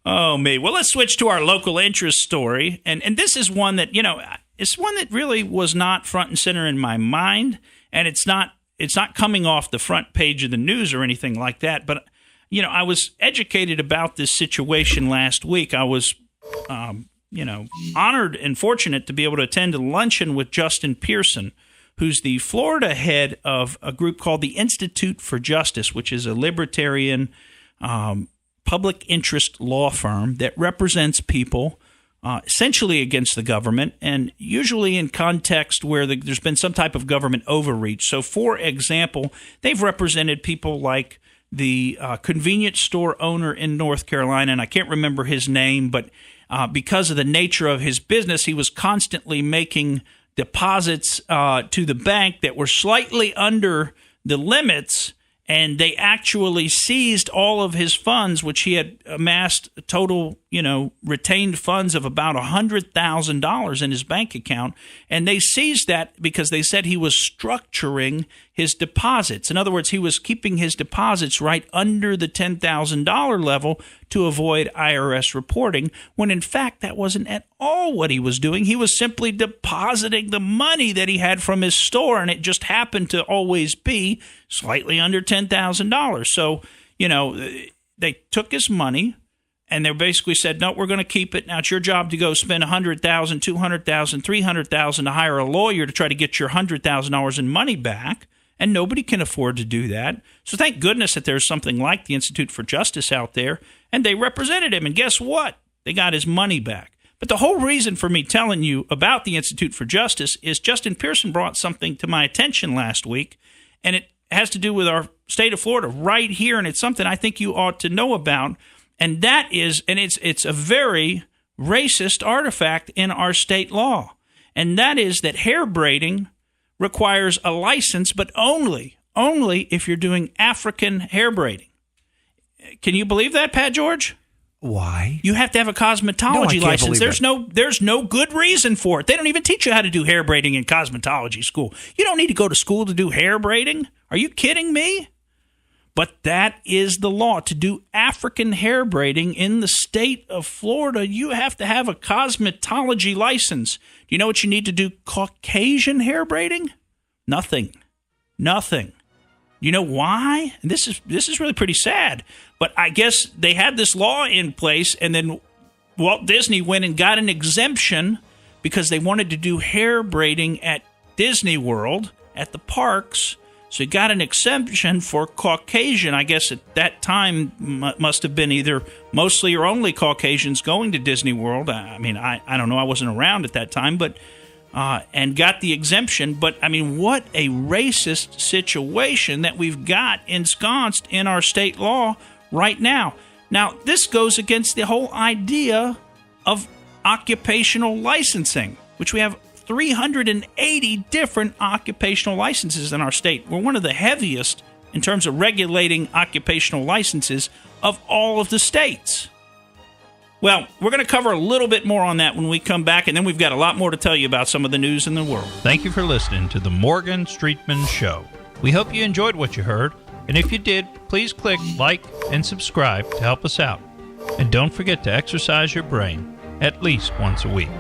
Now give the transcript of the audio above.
Oh, me. Well, let's switch to our local interest story. And this is one that, it's one that really was not front and center in my mind. And it's not coming off the front page of the news or anything like that. But, I was educated about this situation last week. I was, honored and fortunate to be able to attend a luncheon with Justin Pearson, who's the Florida head of a group called the Institute for Justice, which is a libertarian public interest law firm that represents people essentially against the government, and usually in context where there's been some type of government overreach. So, for example, they've represented people like the convenience store owner in North Carolina, and I can't remember his name, but because of the nature of his business, he was constantly making deposits to the bank that were slightly under the limits, and they actually seized all of his funds, which he had amassed total, retained funds of about $100,000 in his bank account. And they seized that because they said he was structuring his deposits. In other words, he was keeping his deposits right under the $10,000 level to avoid IRS reporting, when in fact that wasn't at all what he was doing. He was simply depositing the money that he had from his store, and it just happened to always be slightly under $10,000. So, they took his money, and they basically said, no, we're going to keep it. Now it's your job to go spend $100,000, $200,000, $300,000 to hire a lawyer to try to get your $100,000 in money back. And nobody can afford to do that. So thank goodness that there's something like the Institute for Justice out there. And they represented him. And guess what? They got his money back. But the whole reason for me telling you about the Institute for Justice is Justin Pearson brought something to my attention last week. And it has to do with our state of Florida right here. And it's something I think you ought to know about. And that is, and it's a very racist artifact in our state law. And that is that hair braiding requires a license, but only if you're doing African hair braiding. Can you believe that, Pat George? Why? You have to have a cosmetology license. There's no good reason for it. They don't even teach you how to do hair braiding in cosmetology school. You don't need to go to school to do hair braiding. Are you kidding me? But that is the law. To do African hair braiding in the state of Florida, you have to have a cosmetology license. Do you know what you need to do Caucasian hair braiding? Nothing. You know why? And this is really pretty sad. But I guess they had this law in place, and then Walt Disney went and got an exemption because they wanted to do hair braiding at Disney World, at the parks. So he got an exemption for Caucasian. I guess at that time must have been either mostly or only Caucasians going to Disney World. I mean, I don't know. I wasn't around at that time, but and got the exemption. But, I mean, what a racist situation that we've got ensconced in our state law right now. Now, this goes against the whole idea of occupational licensing, which we have 380 different occupational licenses in our state. We're one of the heaviest in terms of regulating occupational licenses of all of the states. Well, we're going to cover a little bit more on that when we come back, and then we've got a lot more to tell you about some of the news in the world. Thank you for listening to the Morgan Streetman Show. We hope you enjoyed what you heard, and if you did, please click like and subscribe to help us out. And don't forget to exercise your brain at least once a week.